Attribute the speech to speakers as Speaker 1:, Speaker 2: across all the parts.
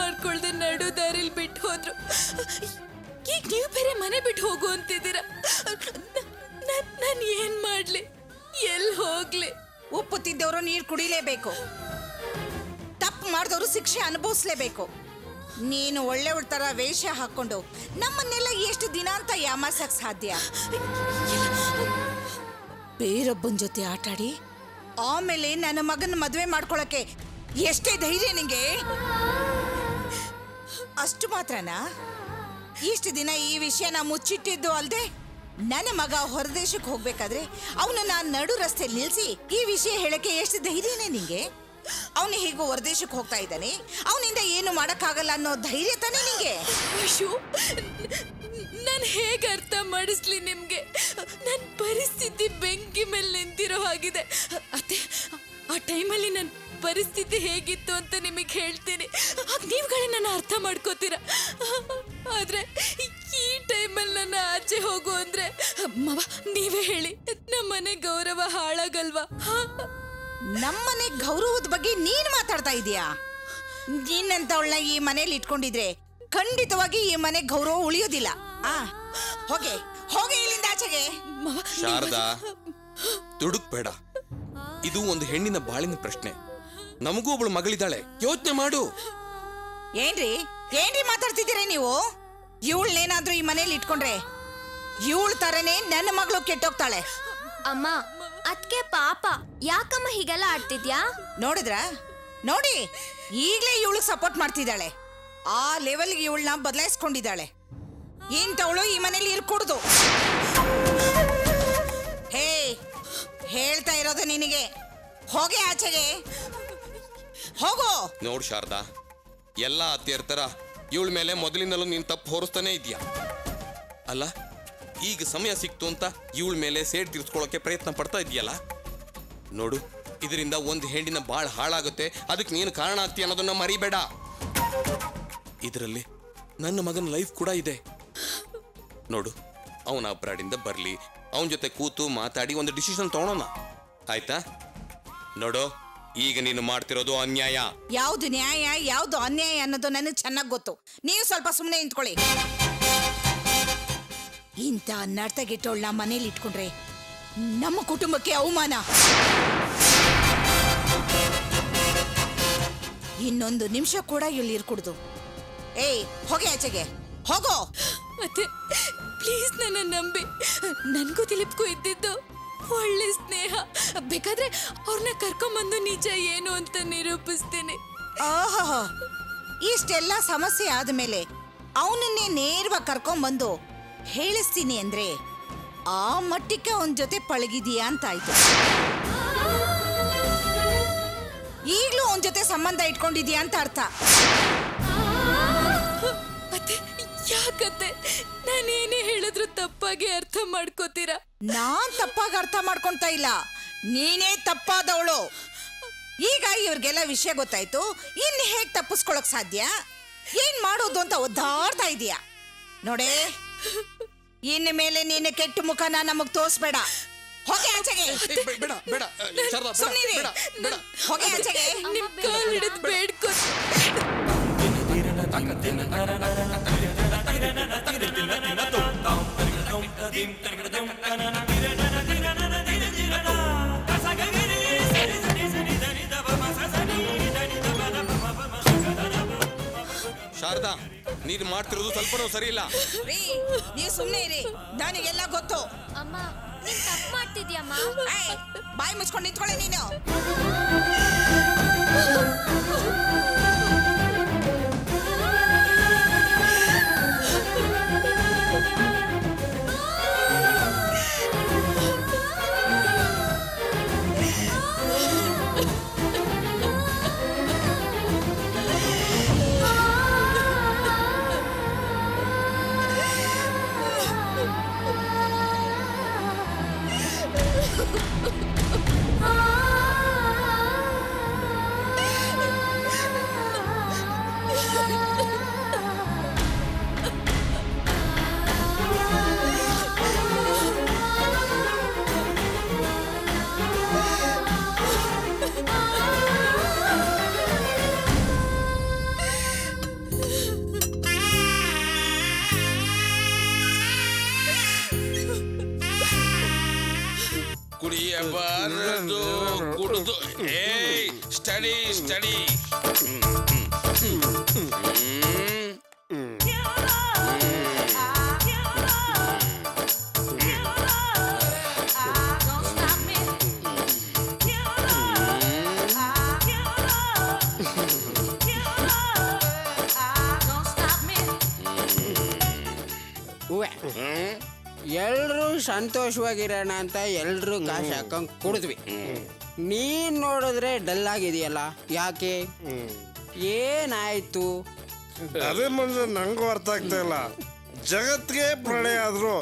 Speaker 1: ಮಾಡ್ಕೊಳ್ದೆ ನಡು ದಾರಿಲ್ ಬಿಟ್ಟು ಹೋದ್ರು. ಈಗ ನೀವು ಬೇರೆ ಮನೆ ಬಿಟ್ಟು ಹೋಗು ಅಂತಿದ್ದೀರಾ. ನಾನು ಏನ್ ಮಾಡ್ಲಿ, ಎಲ್ಲಿ ಹೋಗ್ಲಿ?
Speaker 2: ಉಪ್ಪು ತಿದ್ದವರು ನೀರು ಕುಡಿಲೇಬೇಕು, ತಪ್ಪು ಮಾಡಿದವರು ಶಿಕ್ಷೆ ಅನುಭವಿಸ್ಲೇಬೇಕು. ನೀನು ಒಳ್ಳೆಯವಳ ತರ ವೇಷ ಹಾಕೊಂಡು ನಮ್ಮನ್ನೆಲ್ಲ ಎಷ್ಟು ದಿನ ಅಂತ ಯಾಮಾರ್ಸಕ್ ಸಾಧ್ಯ? ಬೇರೊಬ್ಬನ ಜೊತೆ ಆಟಾಡಿ ಆಮೇಲೆ ನನ್ನ ಮಗನ ಮದುವೆ ಮಾಡ್ಕೊಳಕ್ಕೆ ಎಷ್ಟೇ ಧೈರ್ಯ ನಿಂಗೆ? ಅಷ್ಟು ಮಾತ್ರನಾ? ಇಷ್ಟು ದಿನ ಈ ವಿಷಯನ ಮುಚ್ಚಿಟ್ಟಿದ್ದು ಅಲ್ದೆ ನನ್ನ ಮಗ ಹೊರದೇಶಕ್ಕೆ ಹೋಗ್ಬೇಕಾದ್ರೆ ಅವನನ್ನ ನಡು ರಸ್ತೆ ನಿಲ್ಸಿ ಈ ವಿಷಯ ಹೇಳಕ್ಕೆ ಎಷ್ಟು ಧೈರ್ಯನೇ ನಿಂಗೆ? ಅವನು ಹೀಗೂ ಹೊರದೇಶಕ್ಕೆ ಹೋಗ್ತಾ ಇದ್ದಾನೆ, ಅವನಿಂದ ಏನು ಮಾಡಕ್ಕಾಗಲ್ಲ ಅನ್ನೋ ಧೈರ್ಯ ತಾನೇ ನಿಂಗೆ?
Speaker 1: ಅಯ್ಯೋ, ನಾನು ಹೇಗೆ ಅರ್ಥ ಮಾಡಿಸ್ಲಿ ನಿಮ್ಗೆ? ನನ್ನ ಪರಿಸ್ಥಿತಿ ಬೆಂಕಿ ಮೇಲೆ ನಿಂತಿರೋ ಹಾಗಿದೆ. ಅತ್ತೆ, ಆ ಟೈಮಲ್ಲಿ ನನ್ನ ಪರಿಸ್ಥಿತಿ ಹೇಗಿತ್ತು ಅಂತ ನಿಮಗೆ ಹೇಳ್ತೀನಿ, ಆಗ ನೀವುಗಳೇ ನನ್ನ ಅರ್ಥ ಮಾಡ್ಕೋತೀರ. ಆದ್ರೆ ಈ ಟೈಮಲ್ಲಿ ನನ್ನ ಆಚೆ ಹೋಗು ಅಂದ್ರೆ ಮವ ನೀವೇ ಹೇಳಿ, ನಮ್ಮನೆ ಗೌರವ ಹಾಳಾಗಲ್ವಾ?
Speaker 2: ನಮ್ಮನೆ ಗೌರವದ ಬಗ್ಗೆ ನೀನ್ ಮಾತಾಡ್ತಾ ಇದೀಯಾ? ನೀನಂತವಳನ್ನ ಈ ಮನೇಲಿ ಇಟ್ಕೊಂಡಿದ್ರೆ ಖಂಡಿತವಾಗಿ ಈ ಮನೆ ಗೌರವ ಉಳಿಯೋದಿಲ್ಲ. ಹೋಗೆ ಹೋಗೆ ಇಲ್ಲಿಂದ ಆಚೆಗೆ.
Speaker 3: ಶಾರದಾ, ದುಡುಕ್ಬೇಡ. ಇದು ಒಂದು ಹೆಣ್ಣಿನ ಬಾಳಿನ ಪ್ರಶ್ನೆ. ನಮಗೂ ಒಬ್ಳು ಮಗಳಿದ್ದಾಳೆ, ಯೋಚನೆ ಮಾಡು.
Speaker 2: ಏನ್ರಿ ಏನ್ರಿ ಮಾತಾಡ್ತಿದ್ದೀರಾ ನೀವು? ಇವಳನ್ನೇನಾದ್ರೂ ಈ ಮನೇಲಿ ಇಟ್ಕೊಂಡ್ರೆ ಇವಳ ತರನೇ ನನ್ನ ಮಗಳು ಕೆಟ್ಟೋಗ್ತಾಳೆ.
Speaker 4: ಅಮ್ಮ, ಅದ್ಕೆ ಪಾಪ, ಯಾಕಮ್ಮ ಹೀಗೆಲ್ಲ ಆಡ್ತಿದ್ಯಾ?
Speaker 2: ನೋಡಿದ್ರ ನೋಡಿ, ಈಗ್ಲೇ ಇವಳಿಗೆ ಸಪೋರ್ಟ್ ಮಾಡ್ತಿದ್ದಾಳೆ. ಆ ಲೆವೆಲ್ಗೆ ಇವಳನ್ನ ಬದಲಾಯಿಸ್ಕೊಂಡಿದ್ದಾಳೆ. ಇಂಥವಳು ಈ ಮನೇಲಿ ಇರ್ಕೂಡ್ದು. ಹೇ, ಹೇಳ್ತಾ ಇರೋದು ನಿನಗೆ. ಹೋಗೆ ಆಚೆಗೆ ಹೋಗು.
Speaker 3: ನೋಡು ಶಾರದಾ, ಎಲ್ಲ ಅತ್ತೆಯರ ತರ ಇವಳ ಮೇಲೆ ಮೊದಲಿನಲ್ಲೂ ನೀನು ತಪ್ಪು ಹೊರಿಸ್ತಾನೆ ಇದೆಯಾ? ಅಲ್ಲ, ಈಗ ಸಮಯ ಸಿಕ್ತು ಅಂತ ಇವಳ ಮೇಲೆ ಸೇಡ್ ತೀರ್ಸ್ಕೊಳ್ಳೋಕೆ ಪ್ರಯತ್ನ ಪಡ್ತಾ ಇದೆಯಲ್ಲ. ನೋಡು, ಇದರಿಂದ ಒಂದು ಹೆಣ್ಣಿನ ಬಾಳ್ ಹಾಳಾಗುತ್ತೆ, ಅದಕ್ಕೆ ನೀನು ಕಾರಣ ಆಗ್ತೀಯ ಅನ್ನೋದನ್ನ ಮರಿಬೇಡ. ಇದರಲ್ಲಿ ನನ್ನ ಮಗನ ಲೈಫ್ ಕೂಡ ಇದೆ. ನೋಡು, ಅವನ ಅಬ್ರಾಡಿಂದ ಬರಲಿ, ಅವನ ಜೊತೆ ಕೂತು ಮಾತಾಡಿ ಒಂದು ಡಿಸಿಷನ್ ತಗೊಳೋಣ, ಆಯ್ತಾ? ನೋಡು, ಈಗ ನೀನು ಮಾಡ್ತಿರೋದು ಅನ್ಯಾಯ.
Speaker 2: ಯಾವ್ದು ನ್ಯಾಯ ಯಾವ್ದು ಅನ್ಯಾಯ ಅನ್ನೋದು ನನಗೆ ಚೆನ್ನಾಗಿ ಗೊತ್ತು. ನೀವು ಸ್ವಲ್ಪ ಸುಮ್ಮನೆ ನಿಂತ್ಕೊಳ್ಳಿ. ಇಂಥ ನರ್ತಗೆಟ್ಟೋಳ್ನ ಮನೇಲಿ ಇಟ್ಕೊಂಡ್ರೆ ನಮ್ಮ ಕುಟುಂಬಕ್ಕೆ ಅವಮಾನ. ಇನ್ನೊಂದು ನಿಮಿಷ ಕೂಡ ಇಲ್ಲಿ ಇರ್ಕೂಡ್ದು. ಏಯ್, ಹೋಗಿ ಆಚೆಗೆ ಹೋಗೋ.
Speaker 1: ಅತ್ತೆ, ಪ್ಲೀಸ್ ನನ್ನ ನಂಬಿ. ನನ್ಗೂ ದಿಲೀಪ್ಗೂ ಇದ್ದಿದ್ದು ಒಳ್ಳೆ ಸ್ನೇಹ. ಬೇಕಾದ್ರೆ ಅವ್ರನ್ನ ಕರ್ಕೊಂಬಂದು ನಿಜ ಏನು ಅಂತ ನಿರೂಪಿಸ್ತೀನಿ.
Speaker 2: ಆಹಾ, ಇಷ್ಟೆಲ್ಲ ಸಮಸ್ಯೆ ಆದ್ಮೇಲೆ ಅವನನ್ನೇ ನೇರವಾಗಿ ಕರ್ಕೊಂಬಂದು ಹೇಳಿಸ್ತೀನಿ ಅಂದ್ರೆ ಆ ಮಟ್ಟಕ್ಕೆ ಅವನ ಜೊತೆ ಪಳಗಿದೀಯಾ ಅಂತಾಯ್ತು. ಈಗ್ಲೂ ಅವನ ಜೊತೆ ಸಂಬಂಧ ಇಟ್ಕೊಂಡಿದೀಯಾ ಅಂತ ಅರ್ಥ.
Speaker 1: ಅತ್ತೆ, ಯಾಕತ್ತೆ ನಾನೇನೇ ಹೇಳಿದ್ರು ತಪ್ಪಾಗಿ ಅರ್ಥ ಮಾಡ್ಕೋತೀರಾ?
Speaker 2: ನಾನ್ ತಪ್ಪಾಗಿ ಅರ್ಥ ಮಾಡ್ಕೊಂತ ಇಲ್ಲ, ನೀನೇ ತಪ್ಪಾದವಳು. ಈಗ ಇವ್ರಿಗೆಲ್ಲ ವಿಷಯ ಗೊತ್ತಾಯ್ತು, ಇನ್ನು ಹೇಗ್ ತಪ್ಪಿಸ್ಕೊಳಕ್ ಸಾಧ್ಯ? ಏನ್ ಮಾಡೋದು ಅಂತ ಒದ್ದಾಡ್ತಾ ಇದೀಯ ನೋಡೇ. ಇನ್ನು ಮೇಲೆ ನೀನು ಕೆಟ್ಟ ಮುಖನ ನಮಗ್ ತೋರ್ಸ್ಬೇಡ. ಹೋಗಿ ಆಚೆಗೆ. ಸುಮ್ನಿರಿ. ಹೋಗಿ ಆಚೆಗೆ.
Speaker 1: ನಿಮ್ ಕಾಲ್ ಹಿಡಿದು ಬೇಡ್ಕೊ.
Speaker 3: ಶಾರದಾ, ನೀನು ಮಾಡ್ತಿರೋದು ಸ್ವಲ್ಪನೂ ಸರಿ ಇಲ್ಲ.
Speaker 2: ನೀವು ಸುಮ್ನೆ ಇರಿ, ನನಗೆಲ್ಲ ಗೊತ್ತು.
Speaker 4: ಅಮ್ಮ, ನೀನ್ ತಪ್ಪು ಮಾಡ್ತಿದ್ಯಮ್ಮ.
Speaker 2: ಬಾಯಿ ಮುಚ್ಕೊಂಡು ನಿಂತ್ಕೊಳ್ಳಿ ನೀನು.
Speaker 5: ಬಾರದು ಕುಡಿದು ಏಯ್ ಸ್ಟಡಿ ಸ್ಟಡಿ
Speaker 6: ಎಲ್ರೂ ಸಂತೋಷವಾಗಿರೋಣ ಅಂತ ಎಲ್ರೂ ಕಾಸು ಹಾಕೊಂಡ್ ಕುಡಿದ್ವಿ. ನೀನ್ ನೋಡಿದ್ರೆ ಡಲ್ ಆಗಿದೆಯಲ್ಲ, ಯಾಕೆ? ಏನಾಯ್ತು?
Speaker 7: ಅದೇ ಮುಂದೆ ನಂಗೂ ಅರ್ಥ ಆಗ್ತಾ ಇಲ್ಲ. ಜಗತ್ಗೆ ಪ್ರಳಯ ಆದ್ರೂ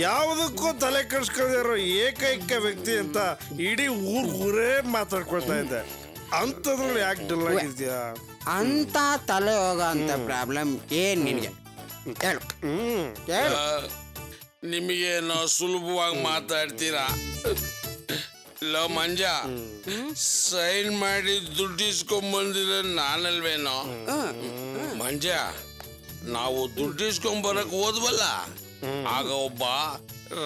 Speaker 7: ಯಾವುದಕ್ಕೂ ತಲೆ ಕೆಡಿಸ್ಕೊಳ್ಳದಿರೋ ಏಕೈಕ ವ್ಯಕ್ತಿ ಅಂತ ಇಡೀ ಊರೇ ಮಾತಾಡ್ಕೊಳ್ತಾ ಇದ್ದೆ. ಅಂಥದ್ರಲ್ಲಿ ಯಾಕೆ ಡಲ್ ಆಗಿದ್ಯಾ?
Speaker 6: ಅಂತ ತಲೆ ಹೋಗೋ ಅಂತ ಪ್ರಾಬ್ಲಮ್ ಏನ್ ನಿನ್ಗೆ? ಹೇಳು ಹೇಳು.
Speaker 5: ನಿಮಗೇನೋ ಸುಲಭವಾಗಿ ಮಾತಾಡ್ತೀರಾ. ಲೋ ಮಂಜ, ಸೈನ್ ಮಾಡಿ ದುಡ್ಡು ಇಸ್ಕೊಂಬಂದಿರೋ ನಾನಲ್ವೇನೋ? ಮಂಜ, ನಾವು ದುಡ್ಡು ಇಸ್ಕೊಂಬರಕ್ ಹೋದ್ವಲ್ಲ, ಆಗ ಒಬ್ಬ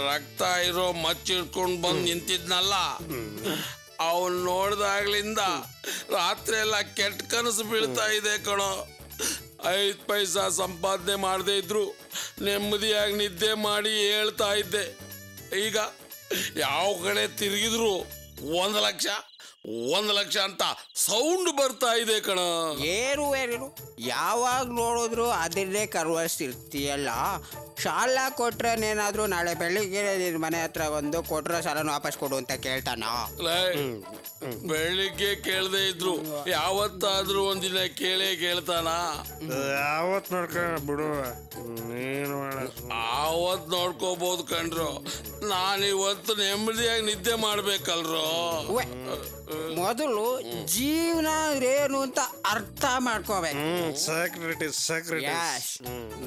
Speaker 5: ರಕ್ತ ಇರೋ ಮಚ್ಚಿಡ್ಕೊಂಡ್ ಬಂದ್ ನಿಂತಿದ್ನಲ್ಲ, ಅವನ್ ನೋಡ್ದಾಗ್ಲಿಂದ ರಾತ್ರಿ ಎಲ್ಲ ಕೆಟ್ಟ ಕನಸು ಬೀಳ್ತಾ ಇದೆ ಕಣೋ. 5 ಪೈಸಾ ಸಂಪಾದನೆ ಮಾಡದೇ ಇದ್ರು ನೆಮ್ಮದಿಯಾಗಿ ನಿದ್ದೆ ಮಾಡಿ ಹೇಳ್ತಾ ಇದ್ದೆ. ಈಗ ಯಾವ ಕಡೆ ತಿರುಗಿದ್ರು 1 ಲಕ್ಷ 1 ಲಕ್ಷ ಅಂತ ಸೌಂಡ್ ಬರ್ತಾ ಇದೆ ಕಣ.
Speaker 6: ಏರು ಯಾವಾಗ ನೋಡಿದ್ರು ಅದನ್ನೇ ಕರ್ವಸ್ತಿರ್ತೀಯಲ್ಲ. ಸಾಲ ಕೊಟ್ರೇನೇನಾದ್ರೂ ನಾಳೆ ಬೆಳಿಗ್ಗೆ ನಿನ್ ಮನೆ ಹತ್ರ ಬಂದು ಕೊಟ್ರೆ ಸಾಲನ ವಾಪಸ್ ಕೊಡು ಅಂತ ಕೇಳ್ತಾನ?
Speaker 5: ಬೆಳಿಗ್ಗೆ ಕೇಳದೆ ಇದ್ರು ಯಾವತ್ತಾದ್ರೂ ಒಂದಿನ ಕೇಳ್ತಾನ?
Speaker 7: ಯಾವತ್ ನೋಡ್ಕೊಳ್ಳ ಬಿಡು, ನೀನು
Speaker 5: ಆವತ್ ನೋಡ್ಕೋಬಹುದು ಕಣ್ರು. ನಾನಿವತ್ತು ನೆಮ್ಮದಿಯಾಗಿ ನಿದ್ದೆ ಮಾಡ್ಬೇಕಲ್ರೋ.
Speaker 6: ಮೊದಲು ಜೀವನ ಏನು ಅಂತ ಅರ್ಥ ಮಾಡ್ಕೋಬೇಕು.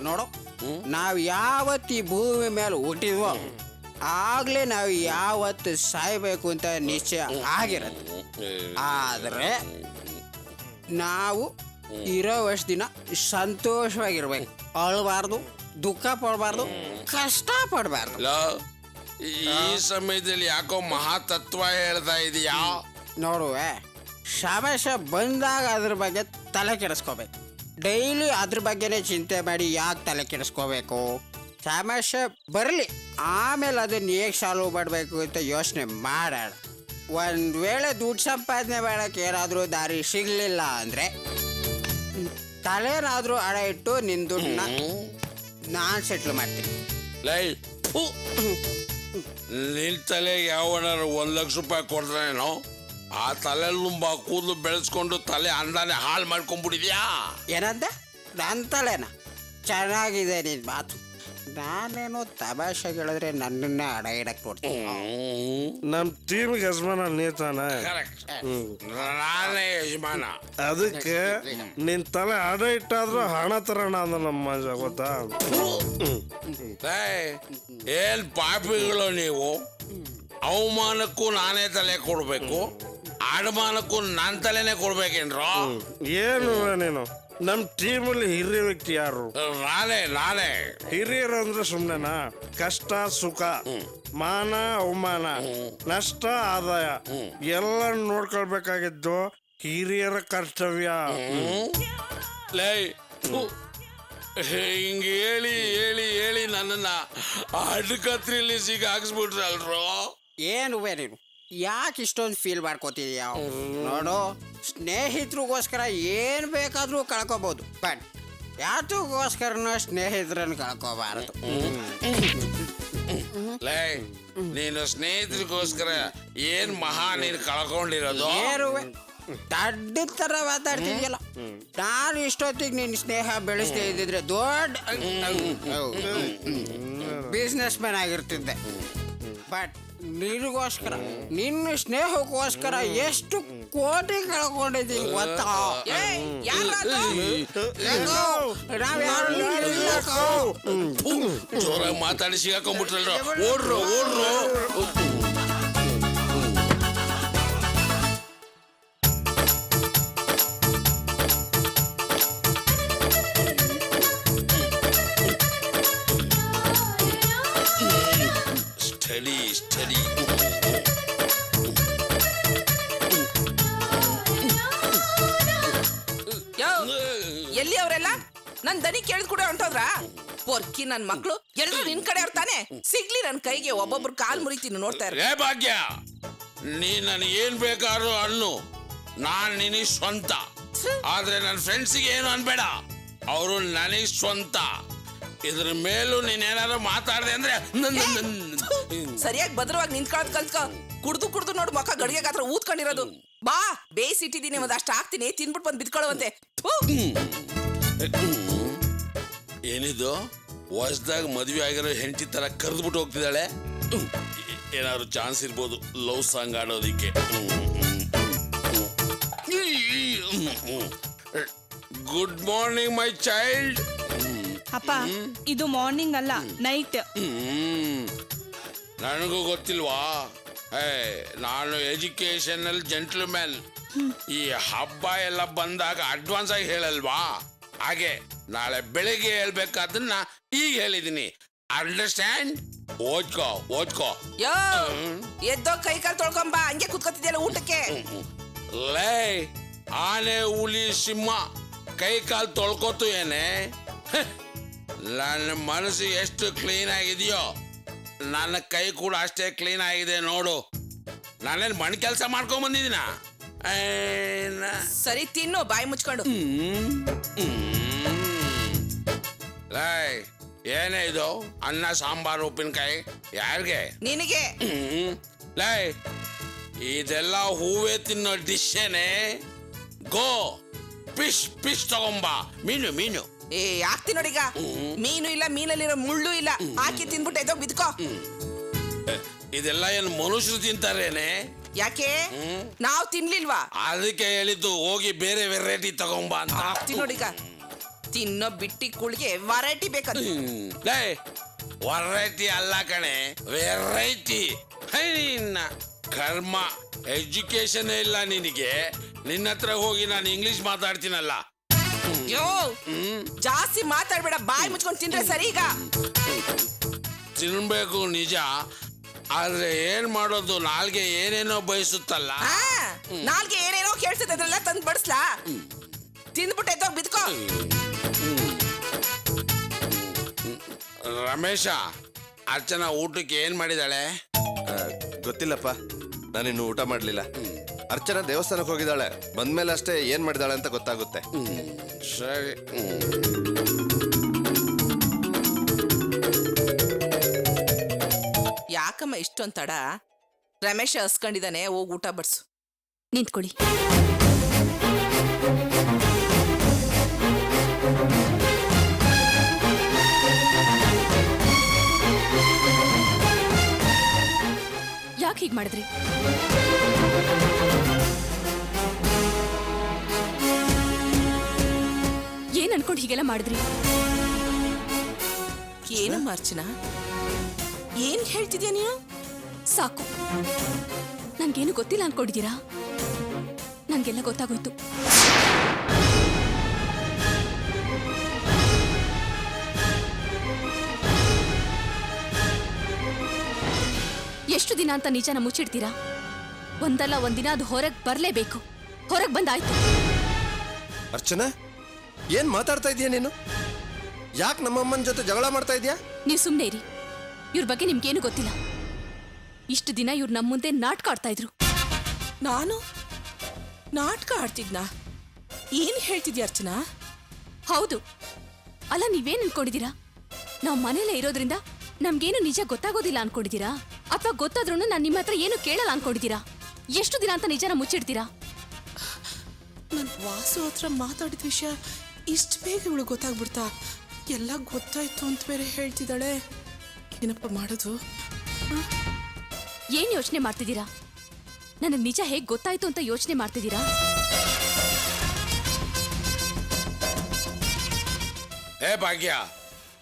Speaker 6: ನೋಡು, ನಾವ್ ಯಾವತ್ತು ಈ ಭೂಮಿ ಮೇಲೆ ಹುಟ್ಟಿದ್ವೋ ಆಗ್ಲೇ ನಾವು ಯಾವತ್ತು ಸಾಯ್ಬೇಕು ಅಂತ ನಿಶ್ಚಯ ಆಗಿರತ್ತೆ. ಆದ್ರೆ ನಾವು ಇರೋವಷ್ಟು ದಿನ ಸಂತೋಷವಾಗಿರ್ಬೇಕು. ಅಳಬಾರ್ದು, ದುಃಖ ಪಡಬಾರ್ದು, ಕಷ್ಟ ಪಡಬಾರ್ದು.
Speaker 5: ಈ ಸಮಯದಲ್ಲಿ ಯಾಕೋ ಮಹಾತತ್ವ ಹೇಳ್ತಾ ಇದೀಯಾ?
Speaker 6: ನೋಡುವೆ, ಸಮಸ್ಯೆ ಬಂದಾಗ ಅದ್ರ ಬಗ್ಗೆ ತಲೆ ಕೆಡಿಸ್ಕೋಬೇಕು. ಡೈಲಿ ಅದ್ರ ಬಗ್ಗೆನೇ ಚಿಂತೆ ಮಾಡಿ ಯಾಕೆ ತಲೆ ಕೆಡಿಸ್ಕೋಬೇಕು? ಸಮಸ್ಯೆ ಬರಲಿ, ಆಮೇಲೆ ಅದನ್ನ ಹೇಗೆ ಸಾಲ್ವ್ ಮಾಡಬೇಕು ಅಂತ ಯೋಚನೆ ಮಾಡೋಣ. ಒಂದು ವೇಳೆ ದುಡ್ಡು ಸಂಪಾದನೆ ಮಾಡೋಕ್ಕೆ ಏನಾದರೂ ದಾರಿ ಸಿಗಲಿಲ್ಲ ಅಂದರೆ ತಲೆನಾದರೂ ಅಡ ಇಟ್ಟು ನಿನ್ನ ದುಡ್ಡನ್ನ ನಾನು ಸೆಟ್ಲ್ ಮಾಡ್ತೀನಿ.
Speaker 5: ನಿನ್ ತಲೆಗೆ ಯಾವನಾರು 1 ಲಕ್ಷ ರೂಪಾಯಿ ಕೊಡ್ತಾನೇನೋ? ಆ ತಲೆ ತುಂಬಾ ಕೂದಲು ಬೆಳೆಸ್ಕೊಂಡು ತಲೆ ಅಂದಾನೆ ಹಾಳು ಮಾಡ್ಕೊಂಡ್ಬಿಟ್ಟಿದ್ಯಾ?
Speaker 6: ಏನಂದ? ನನ್ನ ತಲೆನ? ಚೆನ್ನಾಗಿದೆ ನಿನ್ನ ಮಾತು. ನಾನೇನೋ ತಮಾಷೆ ಹೇಳಿದ್ರೆ ನನ್ನನ್ನೇ ಅಡ ಇಡಕ್ಕೆ ನೋಡ್ತೀನಿ.
Speaker 7: ನಮ್ ಟೀಮಿಗೆ ಯಜಮಾನ ನೀತಾನ,
Speaker 5: ನಾನೇ ಯಜಮಾನ.
Speaker 7: ಅದಕ್ಕೆ ನಿನ್ ತಲೆ ಅಡ ಇಟ್ಟಾದ್ರೂ ಹಣ ತರೋಣ ಅಂದ ನಮ್ಮ ಮಜ, ಗೊತ್ತಾ?
Speaker 5: ಏನ್ ಪಾಪಿಗಳು ನೀವು? ಅವಮಾನಕ್ಕೂ ನಾನೇ ತಲೆ ಕೊಡ್ಬೇಕು, ಅಡಮಾನಕ್ಕೂ ನನ್ನ ತಲೆನೇ ಕೊಡ್ಬೇಕೇನ್ರೋ?
Speaker 7: ಏನು ನೀನು? ನಮ್ ಟೀಮಲ್ಲಿ ಹಿರಿಯ ವ್ಯಕ್ತಿ ಯಾರು?
Speaker 5: ನಾನೇ.
Speaker 7: ಹಿರಿಯರು ಅಂದ್ರೆ ಸುಮ್ನೆನಾ? ಕಷ್ಟ ಸುಖ, ಮಾನ ಅವಮಾನ, ನಷ್ಟ ಆದಾಯ ಎಲ್ಲ ನೋಡ್ಕೊಳ್ಬೇಕಾಗಿದ್ದು ಹಿರಿಯರ ಕರ್ತವ್ಯ.
Speaker 5: ಹಿಂಗ ಹೇಳಿ ಹೇಳಿ ಹೇಳಿ ನನ್ನನ್ನ ಅಡ್ಕತ್ರಿಲಿ ಸಿಗಾಕ್ಸ್ಬಿಟ್ರಲ್ರೋ.
Speaker 6: ಏನು ನೀನು ಯಾಕೆ ಇಷ್ಟೊಂದು ಫೀಲ್ ಮಾಡ್ಕೋತಿದ್ಯಾ? ನೋಡು, ಸ್ನೇಹಿತರಿಗೋಸ್ಕರ ಏನು ಬೇಕಾದರೂ ಕಳ್ಕೊಬೋದು, ಬಟ್ ಯಾತಕ್ಕೋಸ್ಕರನೂ ಸ್ನೇಹಿತರನ್ನು ಕಳ್ಕೋಬಾರದು.
Speaker 5: ನೀನು ಸ್ನೇಹಿತರಿಗೋಸ್ಕರ ಏನ್ ಮಹಾ ನೀನು ಕಳ್ಕೊಂಡಿರೋದು?
Speaker 6: ಏರುವೆ ದಡ್ಡ ಥರ ಮಾತಾಡ್ತಿದ್ಯಲ್ಲ. ನಾನು ಇಷ್ಟೊತ್ತಿಗೆ ನಿನ್ನ ಸ್ನೇಹ ಬೆಳೆಸ್ತಾ ಇದ್ದಿದ್ರೆ ದೊಡ್ಡ ಬಿಸ್ನೆಸ್ ಮ್ಯಾನ್ ಆಗಿರ್ತಿದ್ದೆ. ಬಟ್ ನಿನಗೋಸ್ಕರ, ನಿನ್ನ ಸ್ನೇಹಕ್ಕೋಸ್ಕರ ಎಷ್ಟು ಕೋಟಿ ಕಳ್ಕೊಂಡಿದ್ದೀವಿ ಗೊತ್ತಾ?
Speaker 5: ಜೋರಾಗಿ ಮಾತಾಡಿ ಸಿಗಾಕೊಂಡ್ಬಿಟ್ರಲ್ರ. ಓಡ್ರು. ಸ್ಟಡಿ
Speaker 8: ನನ್ ದನಿ ಕೇಳಿದ್ ಕೂಡ ಹೊಂಟೋದ್ರ ಪೊರ್ಕಿ ನನ್ ಮಕ್ಳು ಎಲ್ರು ನಿನ್ ಕಡೆ ಅವ್ರ ಸಿಗ್ಲಿ ನನ್ ಕೈಗೆ ಒಬ್ಬೊಬ್ರು ಕಾಲ್ ಮುರಿತೀನಿ ನೋಡ್ತಾ ಇರ.
Speaker 5: ಏ ಭಾಗ್ಯ, ನೀ ನನಗೆ ಏನ್ ಬೇಕಾದ್ರೂ ಅನ್ನು, ನಾನ್ ನಿನಗೆ ಸ್ವಂತ. ಆದ್ರೆ ನನ್ನ ಫ್ರೆಂಡ್ಸಿಗೆ ಏನು ಅನ್ಬೇಡ, ಅವರು ನನಗೆ ಸ್ವಂತ. ಇದ್ರ ಮೇಲೂ ನೀನೇನಾದ್ರು ಮಾತಾಡ್ದೆ ಅಂದ್ರೆ
Speaker 8: ಸರಿಯಾಗಿ ಭದ್ರವಾಗಿ ನಿಂತ್ಕೊಳ್ಳೋದ್ ಕಲ್ತ್ಕೊ. ಕುಡ್ದು ನೋಡು ಮಕ್ಕ ಗಡಿಗೆ ಗಾತ್ರ ಊದ್ಕೊಂಡಿರೋದು. ಬಾ ಬೇಯಿಸಿಟ್ಟಿದ್ದೀನಿ, ಒಂದಷ್ಟು ಹಾಕ್ತೀನಿ, ತಿನ್ಬಿಟ್ಟು ಬಂದು ಬಿದ್ಕೊಳ್ಳುವಂತೆ.
Speaker 5: ಏನಿದು ಹೊಸದಾಗ ಮದ್ವೆ ಆಗಿರೋ ಹೆಂಡತಿ ತರ ಕರೆದ್ಬಿಟ್ಟು ಹೋಗ್ತಿದ್ದಾಳೆ. ಏನಾದ್ರು ಚಾನ್ಸ್ ಇರ್ಬೋದು ಲವ್ ಸಾಂಗ್ ಆಡೋದಿಕ್ಕೆ. Good morning my child.
Speaker 9: ಅಪ್ಪ ಇದು ಮಾರ್ನಿಂಗ್ ಅಲ್ಲ, ನೈಟ್.
Speaker 5: ನನಗೂ ಗೊತ್ತಿಲ್ವಾ, ನಾನು ಎಜುಕೇಶನಲ್ ಜೆಂಟ್ಲ್ಮ್ಯಾನ್. ಈ ಹಬ್ಬ ಎಲ್ಲ ಬಂದಾಗ ಅಡ್ವಾನ್ಸ್ ಆಗಿ ಹೇಳಲ್ವಾ, ಹಾಗೆ ನಾಳೆ ಬೆಳಿಗ್ಗೆ ಹೇಳ್ಬೇಕಾದನ್ನ ಈಗ ಹೇಳಿದೀನಿ. ಅಂಡರ್ಸ್ಟ್ಯಾಂಡ್? ಓದ್ಕೋ.
Speaker 8: ಯೋ ಎದ್ದೋ ಕೈ ಕಾಲು ತೊಳ್ಕೊಂಬ, ಹಂಗೆ ಕುತ್ಕೊತಿದ್ಯಲ್ಲ ಊಟಕ್ಕೆ.
Speaker 5: ಲೇ ಆನೆ, ಹುಲಿ, ಸಿಂಹ ಕೈ ಕಾಲು ತೊಳ್ಕೊತು ಏನೇ? ನನ್ನ ಮನಸ್ಸು ಎಷ್ಟು ಕ್ಲೀನ್ ಆಗಿದೆಯೋ ನನ್ನ ಕೈ ಕೂಡ ಅಷ್ಟೇ ಕ್ಲೀನ್ ಆಗಿದೆ ನೋಡು. ನಾನೇನು ಮಣ್ಣು ಕೆಲಸ ಮಾಡ್ಕೊಂಡ್ ಬಂದಿದ್ದೀನ?
Speaker 8: ಸರಿ ತಿನ್ನು, ಬಾಯಿ ಮುಚ್ಕೊಂಡು.
Speaker 5: ಲೈ ಏನೇ ಇದು, ಅನ್ನ ಸಾಂಬಾರು ಉಪ್ಪಿನಕಾಯಿ ಯಾರಿಗೆ?
Speaker 8: ನಿನಗೆ.
Speaker 5: ಲೈ ಇದೆಲ್ಲ ಹೂವೇ ತಿನ್ನೋ ಡಿಶ್ಶೇನೆ. ಗೋ ಫಿಶ್ ತಗೊಂಬ. ಮೀನು
Speaker 8: ಹಾಕ್ತಿ ನೋಡೀಗ. ಮೀನು ಇಲ್ಲ, ಮೀನಲ್ಲಿರೋ ಮುಳ್ಳು ಇಲ್ಲ, ಹಾಕಿ ತಿನ್ಬಿಟ್ಟು ಎದ್ದೋಗ್ ಬಿದ್ಕೋ.
Speaker 5: ಇದೆಲ್ಲ ಏನು ಮನುಷ್ಯರು ತಿಂತಾರೇನೆ?
Speaker 8: ಯಾಕೆ ನಾವ್ ತಿನ್ಲಿಲ್ವಾ?
Speaker 5: ಅದಕ್ಕೆ ಹೇಳಿದ್ದು ಹೋಗಿ ಬೇರೆ ವೆರೈಟಿ ತಗೊಂಬ ಅಂತ.
Speaker 8: ಹಾಕ್ತಿ ನೋಡೀಗ. ತಿನ್ನೋ ಬಿಟ್ಟಿ ಕುಳಿಗೆ ವೆರೈಟಿ ಬೇಕಂತ.
Speaker 5: ವೆರೈಟಿ ಅಲ್ಲ ಕಣೆ, ವೆರೈಟಿ. ನಿನ್ನ ಕರ್ಮ, ಎಜುಕೇಶನ್ ಇಲ್ಲ ನಿನಗೆ. ನಿನ್ನ ಹತ್ರ ಹೋಗಿ ನಾನು ಇಂಗ್ಲಿಷ್ ಮಾತಾಡ್ತೀನಲ್ಲ.
Speaker 8: ಯೋ ಜಾಸ್ತಿ ಮಾತಾಡ್ಬೇಡ, ಬಾಯಿ ಮುಚ್ಕೊಂಡು ತಿನ್ರೆ ಸರಿ. ಈಗ
Speaker 5: ತಿನ್ಬೇಕು ನಿಜ, ಆದ್ರೆ ಏನ್ ಮಾಡೋದು, ನಾಲ್ಗೆ ಏನೇನೋ ಬಯಸುತ್ತಲ್ಲ.
Speaker 8: ನಾಲ್ಗೆ ಏನೇನೋ ಕೇಳ್ತದೆ, ಅದ್ರೆಲ್ಲ ತಂದು ಬಡಿಸ್ಲಾ? ತಿಂದ್ಬಿಟ್ಟು ಎದ್ದೋಗ್ ಬಿದ್ಕೋ.
Speaker 5: ರಮೇಶ, ಅರ್ಚನಾ ಊಟಕ್ಕೆ ಏನ್ ಮಾಡಿದಾಳೆ?
Speaker 10: ಗೊತ್ತಿಲ್ಲಪ್ಪ, ನಾನಿನ್ನು ಊಟ ಮಾಡ್ಲಿಲ್ಲ. ಅರ್ಚನಾ ದೇವಸ್ಥಾನಕ್ಕೆ ಹೋಗಿದ್ದಾಳೆ, ಬಂದ್ಮೇಲೆ ಅಷ್ಟೇ ಏನ್ ಮಾಡಿದಾಳೆ ಅಂತ ಗೊತ್ತಾಗುತ್ತೆ.
Speaker 5: ಸರಿ.
Speaker 8: ಯಾಕಮ್ಮ ಇಷ್ಟೊಂದ್ ತಡ? ರಮೇಶ ಹಸ್ಕೊಂಡಿದ್ದಾನೆ, ಹೋಗಿ ಊಟ ಬಡ್ಸು.
Speaker 1: ನಿಂತ್ಕೊಳ್ಳಿ. ಯಾಕೆ ಹೀಗೆ ಮಾಡಿದ್ರಿ? ಏನ್ ಅನ್ಕೊಂಡು ಹೀಗೆಲ್ಲ ಮಾಡಿದ್ರಿ?
Speaker 8: ಏನಮ್ಮ ಅರ್ಚನಾ, ಏನ್ ಹೇಳ್ತಿದ್ಯಾ ನೀನು?
Speaker 1: ಸಾಕು, ನನ್ಗೇನು ಗೊತ್ತಿಲ್ಲ ಅನ್ಕೊಂಡಿದ್ದೀರಾ? ನನ್ಗೆಲ್ಲ ಗೊತ್ತಾಗೋಯ್ತು. ಎಷ್ಟು ದಿನ ಅಂತ ನಿಜನ ಮುಚ್ಚಿಡ್ತೀರಾ? ಒಂದಲ್ಲ ಒಂದಿನ ಅದು ಹೊರಗೆ ಬರಲೇಬೇಕು. ಹೊರಗೆ ಬಂದಾಯ್ತು.
Speaker 10: ಅರ್ಚನಾ, ಏನ್ ಮಾತಾಡ್ತಾ ಇದೀಯ ನೀನು? ಯಾಕೆ ನಮ್ಮಮ್ಮನ ಜೊತೆ ಜಗಳ ಮಾಡ್ತಾ ಇದೀಯಾ?
Speaker 1: ನೀವು ಸುಮ್ಮನೆ ಇರಿ. ಇವ್ರ ಬಗ್ಗೆ ನಿಮ್ಗೇನು ಗೊತ್ತಿಲ್ಲ. ಇಷ್ಟು ದಿನ ಇವ್ರು ನಮ್ಮ ಮುಂದೆ ನಾಟಕ ಆಡ್ತಾ ಇದ್ರು.
Speaker 8: ನಾನು ನಾಟಕ ಆಡ್ತಿದ್ನಾ? ಏನ್ ಹೇಳ್ತಿದ್ಯಾ ಅರ್ಚನಾ?
Speaker 1: ಹೌದು. ಅಲ್ಲ, ನೀವೇನ್ ಅನ್ಕೊಂಡಿದ್ದೀರಾ? ನಾವು ಮನೇಲೇ ಇರೋದ್ರಿಂದ ನಮ್ಗೇನು ನಿಜ ಗೊತ್ತಾಗೋದಿಲ್ಲ ಅನ್ಕೊಂಡಿದ್ದೀರಾ? ಅಥವಾ ಗೊತ್ತಾದ್ರೂ ನಾನು ನಿಮ್ಮ ಹತ್ರ ಏನು ಕೇಳಲ್ಲ ಅನ್ಕೊಂಡಿದ್ದೀರಾ? ಎಷ್ಟು ದಿನ ಅಂತ ನಿಜನ ಮುಚ್ಚಿಡ್ತೀರಾ?
Speaker 8: ನನ್ ವಾಸು ಹತ್ರ ಮಾತಾಡಿದ ವಿಷಯ ಇಷ್ಟು ಬೇಗ ಇವಳು ಗೊತ್ತಾಗ್ಬಿಡ್ತಾ? ಎಲ್ಲ ಗೊತ್ತಾಯ್ತು ಅಂತ ಬೇರೆ ಹೇಳ್ತಿದ್ದಾಳೆ. ಏನಪ್ಪ ಮಾಡೋದು?
Speaker 1: ಏನ್ ಯೋಚನೆ ಮಾಡ್ತಿದ್ದೀರಾ? ನನಗೆ ನಿಜ ಹೇಗೆ ಗೊತ್ತಾಯ್ತು ಅಂತ ಯೋಚನೆ ಮಾಡ್ತಿದ್ದೀರಾ?
Speaker 5: ಏ ಭಾಗ್ಯ,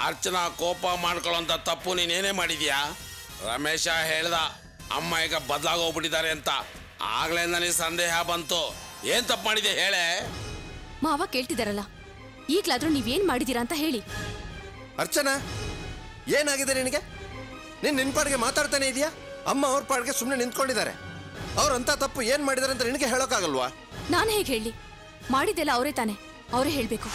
Speaker 5: ಅರ್ಚನಾ ಕೋಪ ಮಾಡ್ಕೊಳ್ಳೋಂಥ ತಪ್ಪು ನೀನೇನೇ ಮಾಡಿದ್ಯಾ? ರಮೇಶ ಹೇಳ್ದ ಅಮ್ಮ ಈಗ ಬದಲಾಗೋಗ್ಬಿಟ್ಟಿದ್ದಾರೆ ಅಂತ. ಆಗ್ಲೇ ನನಗೆ ಸಂದೇಹ ಬಂತು. ಏನ್ ತಪ್ಪು ಮಾಡಿದೆ ಹೇಳೆ?
Speaker 1: ಮಾವ ಕೇಳ್ತಿದಾರಲ್ಲ, ಈಗ್ಲಾದ್ರೂ ನೀವೇನ್ ಮಾಡಿದೀರಾ ಅಂತ ಹೇಳಿ.
Speaker 10: ಅರ್ಚನಾ, ಏನಾಗಿದೆ ನಿನಗೆ? ನಿನ್ ಪಾಡಿಗೆ ಮಾತಾಡ್ತಾನೆ ಇದೆಯಾ? ಅಮ್ಮ ಅವ್ರ ಪಾಡಿಗೆ ಸುಮ್ಮನೆ ನಿಂತ್ಕೊಂಡಿದ್ದಾರೆ. ಅವ್ರಂತ ತಪ್ಪು ಏನ್ ಮಾಡಿದಾರೆ ಅಂತ ನಿನಗೆ ಹೇಳೋಕ್ಕಾಗಲ್ವಾ?
Speaker 1: ನಾನು ಹೇಗೆ ಹೇಳಿ? ಮಾಡಿದ್ದೆಲ್ಲ ಅವರೇ ತಾನೆ, ಅವರೇ ಹೇಳ್ಬೇಕು.